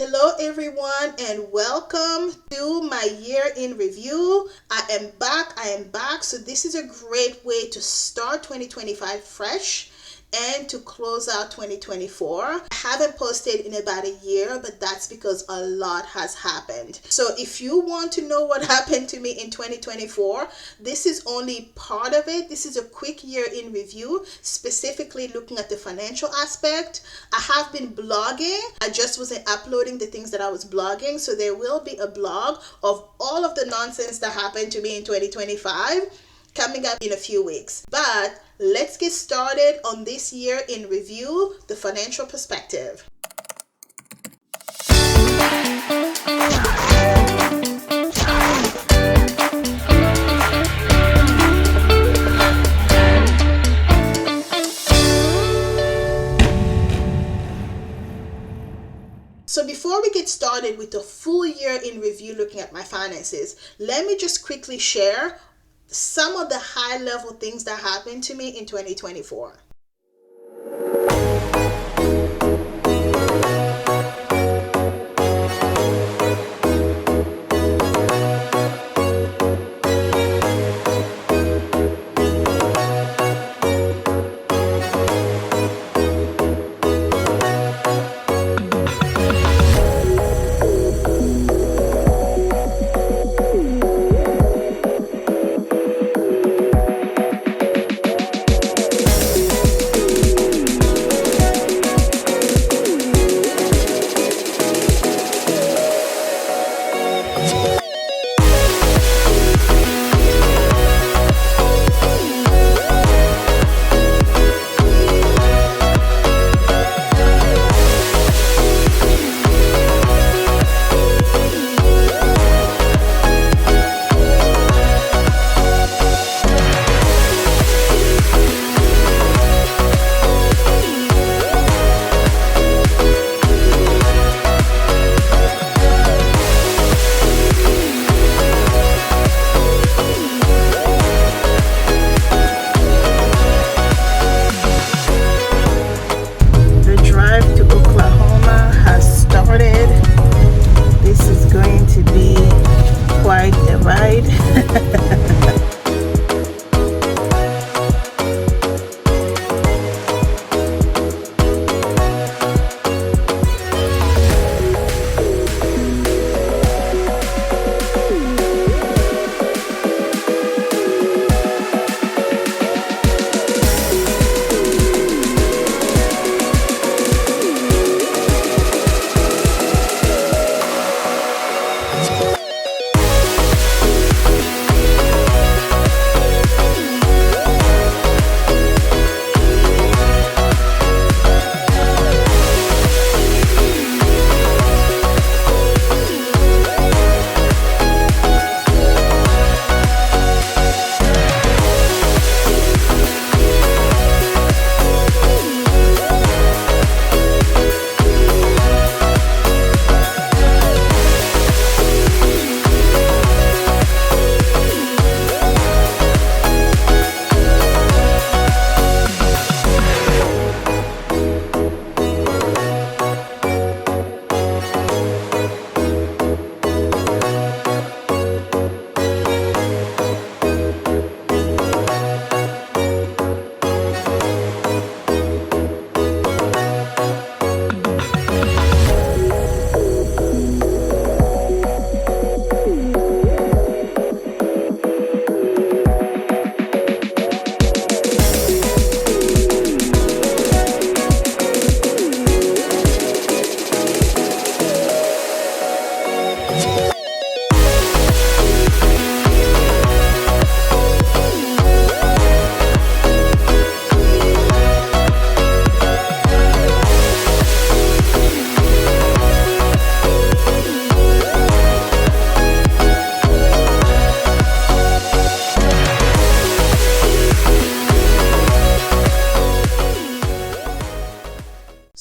Hello everyone and welcome to my year in review. I am back. So this is a great way to start 2025 fresh and to close out 2024. I haven't posted in about a year, but that's because a lot has happened. So if you want to know what happened to me in 2024, this is only part of it. This is a quick year in review, specifically looking at the financial aspect. I have been blogging. I just wasn't uploading the things that I was blogging. So there will be a blog of all of the nonsense that happened to me in 2025 coming up in a few weeks. But let's get started on this year in review, the financial perspective. So before we get started with the full year in review looking at my finances, let me just quickly share some of the high level things that happened to me in 2024.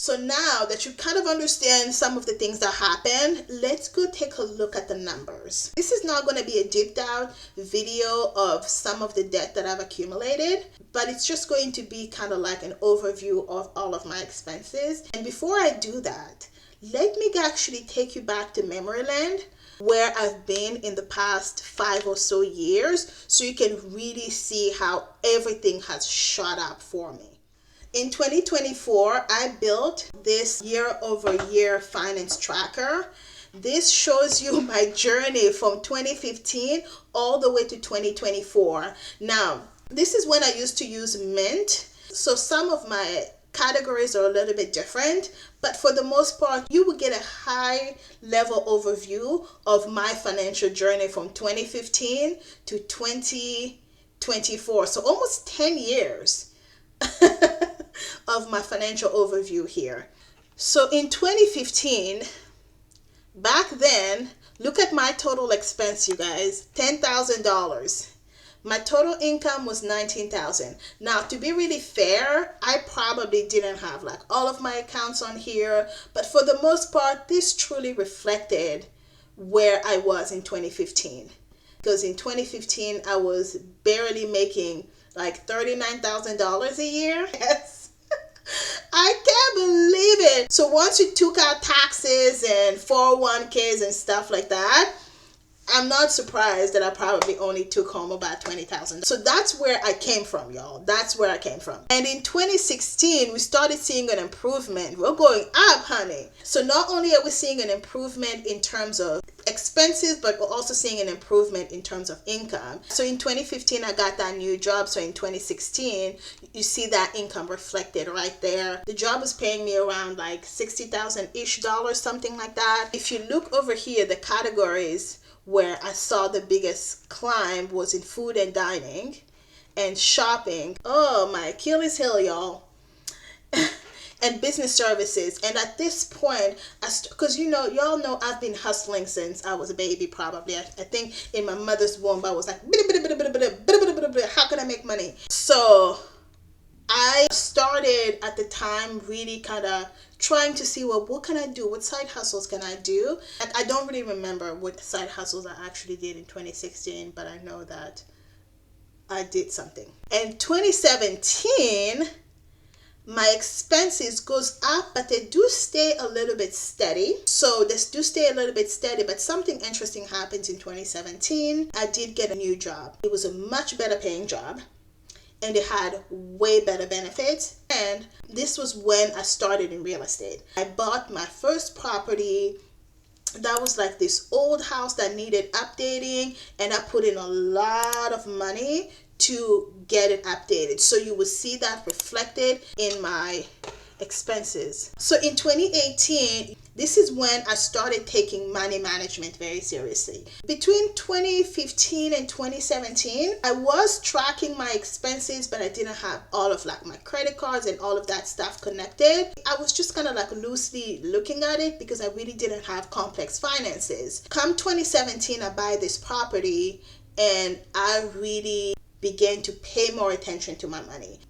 So now that you kind of understand some of the things that happen, let's go take a look at the numbers. This is not going to be a deep dive video of some of the debt that I've accumulated, but it's just going to be kind of like an overview of all of my expenses. And before I do that, let me actually take you back to memory land where I've been in the past 5 or so years so you can really see how everything has shot up for me. In 2024, I built this year-over-year finance tracker. This shows you my journey from 2015 all the way to 2024. Now, this is when I used to use Mint. So some of my categories are a little bit different, but for the most part, you will get a high level overview of my financial journey from 2015 to 2024. So almost 10 years of my financial overview here. So in 2015, back then, look at my total expense, you guys, $10,000. My total income was $19,000. Now, to be really fair, I probably didn't have like all of my accounts on here, but for the most part, this truly reflected where I was in 2015. Because in 2015, I was barely making like $39,000 a year. Yes. I can't believe it. So once you took out taxes and 401ks and stuff like that, I'm not surprised that I probably only took home about $20,000. So that's where I came from, y'all. That's where I came from. And in 2016, we started seeing an improvement. We're going up, honey. So not only are we seeing an improvement in terms of expenses, but we're also seeing an improvement in terms of income. So in 2015, I got that new job. So in 2016, you see that income reflected right there. The job was paying me around like $60,000-ish, something like that. If you look over here, the categories where I saw the biggest climb was in food and dining and shopping. Oh, my Achilles heel, y'all. And business services. And at this point, because y'all know I've been hustling since I was a baby probably. I think in my mother's womb, I was like, how can I make money? So I started at the time really kind of trying to see, well, what can I do? What side hustles can I do? And I don't really remember what side hustles I actually did in 2016, but I know that I did something. In 2017, my expenses goes up, but they do stay a little bit steady. So they do stay a little bit steady, but something interesting happens in 2017. I did get a new job. It was a much better paying job, and it had way better benefits. And this was when I started in real estate. I bought my first property that was like this old house that needed updating, and I put in a lot of money to get it updated. So you will see that reflected in my expenses. So in 2018, this is when I started taking money management very seriously. Between 2015 and 2017, I was tracking my expenses, but I didn't have all of like my credit cards and all of that stuff connected. I was just kind of like loosely looking at it because I really didn't have complex finances. Come 2017, I buy this property and I really began to pay more attention to my money.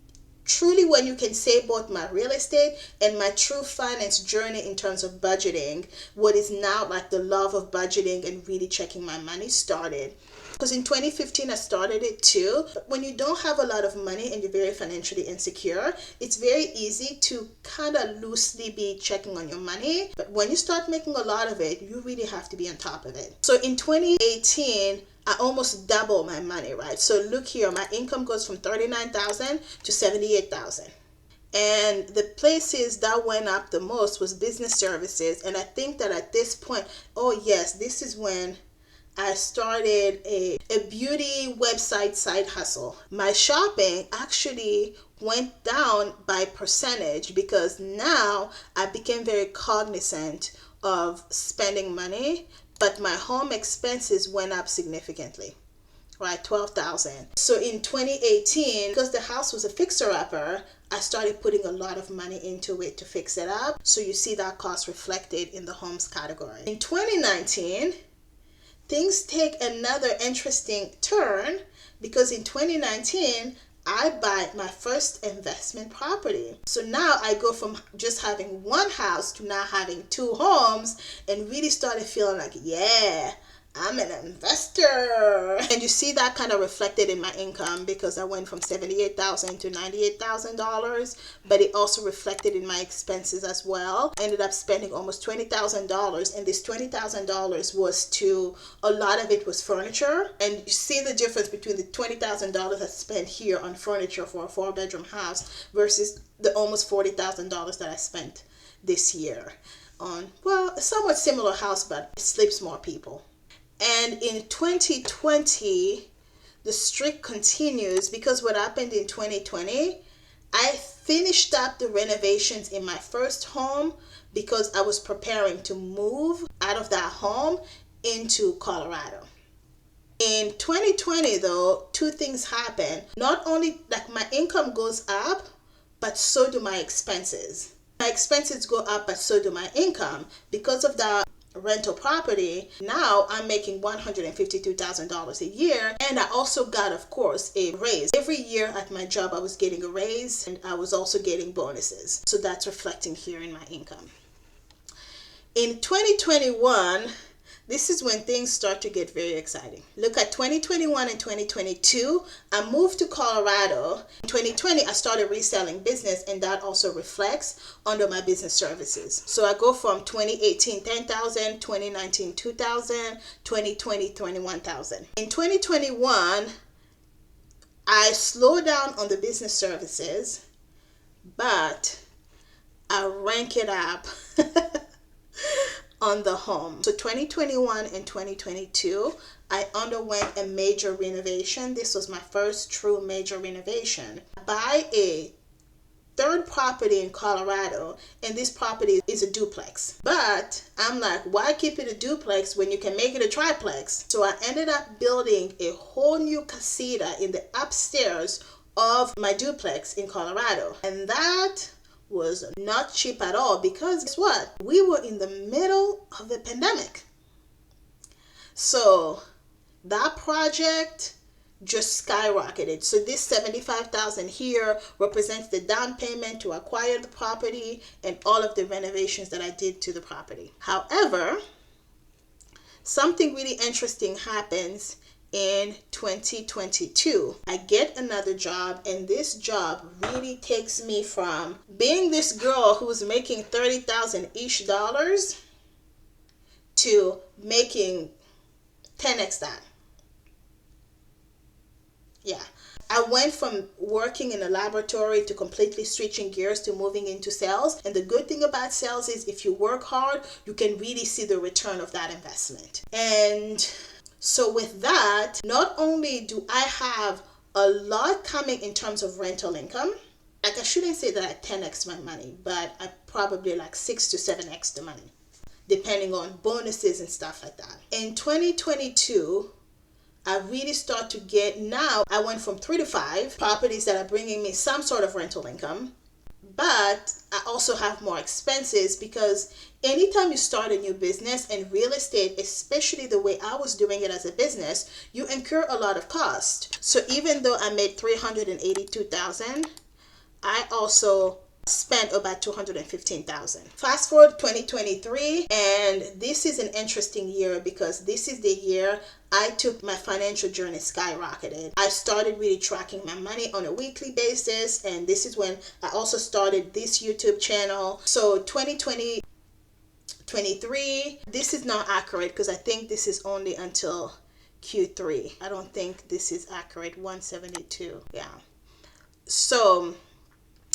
Truly, when you can say both my real estate and my true finance journey in terms of budgeting, what is now like the love of budgeting and really checking my money started. Because in 2015, I started it too. But when you don't have a lot of money and you're very financially insecure, it's very easy to kind of loosely be checking on your money. But when you start making a lot of it, you really have to be on top of it. So in 2018, I almost double my money, right? So look here, my income goes from $39,000 to $78,000. And the places that went up the most was business services. And I think that at this point, oh yes, this is when I started a beauty website side hustle. My shopping actually went down by percentage because now I became very cognizant of spending money, but my home expenses went up significantly, right? $12,000. So in 2018, because the house was a fixer-upper, I started putting a lot of money into it to fix it up. So you see that cost reflected in the homes category. In 2019, things take another interesting turn because in 2019, I buy my first investment property. So now I go from just having one house to now having two homes and really started feeling like, yeah, I'm an investor. And you see that kind of reflected in my income because I went from $78,000 to $98,000, but it also reflected in my expenses as well. I ended up spending almost $20,000, and this $20,000 was to, a lot of it was furniture. And you see the difference between the $20,000 I spent here on furniture for a 4-bedroom house versus the almost $40,000 that I spent this year on, well, a somewhat similar house, but it sleeps more people. And in 2020, the streak continues because what happened in 2020, I finished up the renovations in my first home because I was preparing to move out of that home into Colorado. In 2020 though, two things happen. Not only like my income goes up, but so do my expenses. My expenses go up, but so do my income. Because of that rental property, now I'm making $152,000 a year, and I also got, of course, a raise. Every year at my job I was getting a raise, and I was also getting bonuses, so that's reflecting here in my income. In 2021, this is when things start to get very exciting. Look at 2021 and 2022. I moved to Colorado. In 2020, I started reselling business, and that also reflects under my business services. So I go from 2018, 10,000, 2019, 2,000, 2020, 21,000. In 2021, I slowed down on the business services, but I rank it up on the home. So 2021 and 2022, I underwent a major renovation. This was my first true major renovation. I buy a third property in Colorado, and this property is a duplex. But I'm like, why keep it a duplex when you can make it a triplex? So I ended up building a whole new casita in the upstairs of my duplex in Colorado. And that was not cheap at all because guess what? We were in the middle of the pandemic. So that project just skyrocketed. So this $75,000 here represents the down payment to acquire the property and all of the renovations that I did to the property. However, something really interesting happens in 2022. I get another job, and this job really takes me from being this girl who's making $30,000-ish to making 10x that. Yeah. I went from working in a laboratory to completely switching gears to moving into sales. And the good thing about sales is if you work hard, you can really see the return of that investment. And so with that, not only do I have a lot coming in terms of rental income, like I shouldn't say that I 10x my money, but I probably like 6 to 7x the money, depending on bonuses and stuff like that. In 2022, I really start to get, now I went from 3 to 5 properties that are bringing me some sort of rental income, but I also have more expenses because anytime you start a new business and real estate, especially the way I was doing it as a business, you incur a lot of cost. So even though I made $382,000, I also spent about $215,000. Fast forward 2023, and this is an interesting year because this is the year I took my financial journey skyrocketed. I started really tracking my money on a weekly basis, and this is when I also started this YouTube channel. So 2023, this is not accurate because I think this is only until Q3. I don't think this is accurate. 172. Yeah. So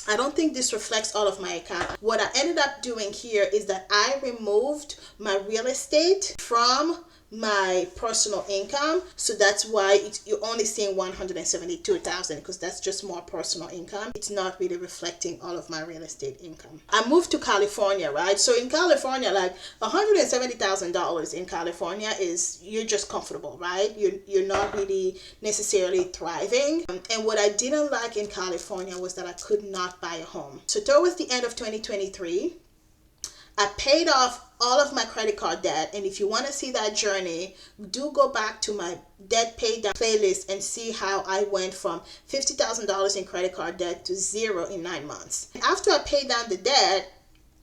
I don't think this reflects all of my account. What I ended up doing here is that I removed my real estate from my personal income, so that's why you're only seeing 172,000 because that's just more personal income. It's not really reflecting all of my real estate income. I moved to California, right? So in California, like $170,000 in California is, you're just comfortable, right? You're not really necessarily thriving. And what I didn't like in California was that I could not buy a home. So towards the end of 2023, I paid off all of my credit card debt, and if you want to see that journey, do go back to my debt pay down playlist and see how I went from $50,000 in credit card debt to zero in 9 months. After I paid down the debt,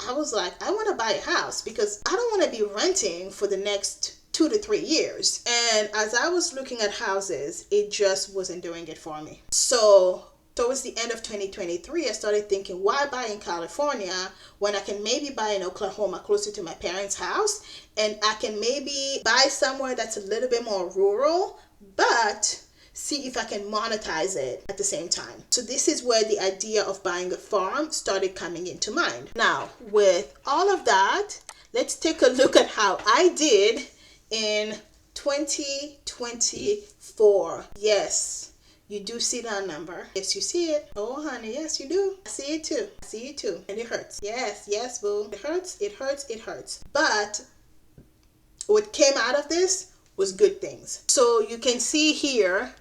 I was like, I want to buy a house because I don't want to be renting for the next 2 to 3 years. And as I was looking at houses, it just wasn't doing it for me. So towards the end of 2023, I started thinking, why buy in California when I can maybe buy in Oklahoma closer to my parents' house, and I can maybe buy somewhere that's a little bit more rural, but see if I can monetize it at the same time. So this is where the idea of buying a farm started coming into mind. Now, with all of that, let's take a look at how I did in 2024. Yes. You do see that number. Yes, you see it. Oh, honey, yes, you do. I see it too. I see it too. And it hurts. Yes, yes, boo. It hurts, it hurts, it hurts. But what came out of this was good things. So you can see here,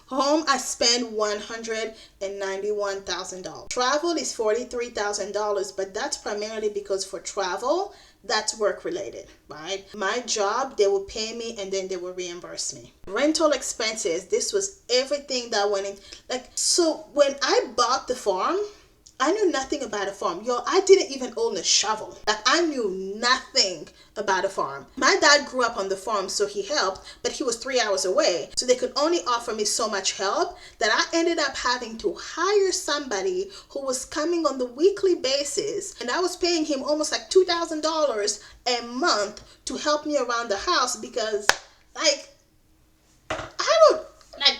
home, I spent $191,000. Travel is $43,000, but that's primarily because for travel, that's work related, right? My job, they will pay me and then they will reimburse me. Rental expenses, this was everything that went in. Like, so when I bought the farm, I knew nothing about a farm. Yo, I didn't even own a shovel. Like, I knew nothing about a farm. My dad grew up on the farm, so he helped, but he was 3 hours away. So they could only offer me so much help that I ended up having to hire somebody who was coming on the weekly basis. And I was paying him almost like $2,000 a month to help me around the house because, like, I don't, like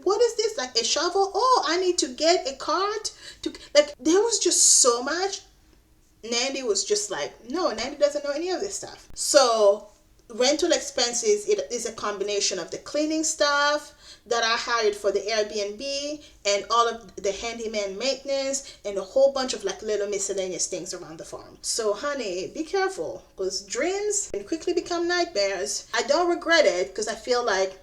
what is this? Like a shovel? Oh, I need to get a cart to, like, there was just so much. Nandy was just like, no, Nandy doesn't know any of this stuff. So rental expenses, it is a combination of the cleaning stuff that I hired for the Airbnb and all of the handyman maintenance and a whole bunch of like little miscellaneous things around the farm. So honey, be careful because dreams can quickly become nightmares. I don't regret it because I feel like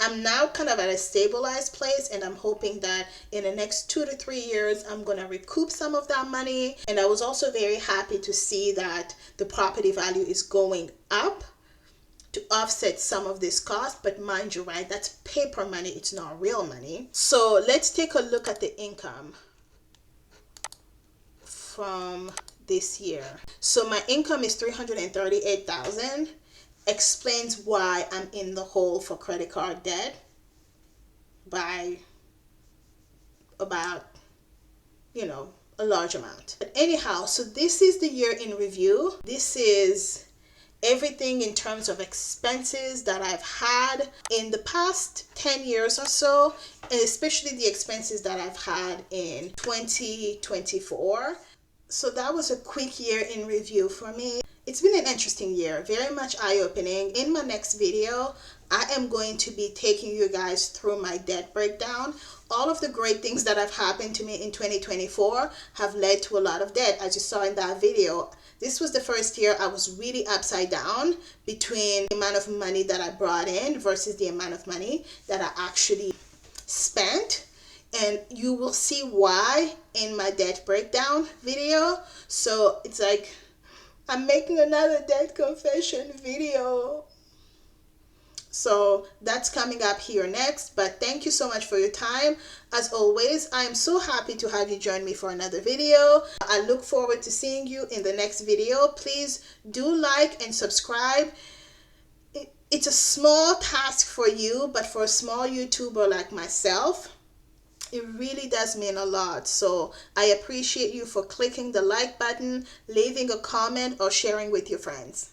I'm now kind of at a stabilized place, and I'm hoping that in the next 2 to 3 years, I'm going to recoup some of that money. And I was also very happy to see that the property value is going up to offset some of this cost. But mind you, right, that's paper money. It's not real money. So let's take a look at the income from this year. So my income is $338,000. Explains why I'm in the hole for credit card debt by about, a large amount. But anyhow, so this is the year in review. This is everything in terms of expenses that I've had in the past 10 years or so, and especially the expenses that I've had in 2024. So that was a quick year in review for me. It's been an interesting year, very much eye-opening. In my next video, I am going to be taking you guys through my debt breakdown. All of the great things that have happened to me in 2024 have led to a lot of debt, as you saw in that video. This was the first year I was really upside down between the amount of money that I brought in versus the amount of money that I actually spent. And you will see why in my debt breakdown video. So it's like, I'm making another debt confession video. So that's coming up here next. But thank you so much for your time. As always, I am so happy to have you join me for another video. I look forward to seeing you in the next video. Please do like and subscribe. It's a small task for you, but for a small YouTuber like myself, it really does mean a lot. So I appreciate you for clicking the like button, leaving a comment, or sharing with your friends.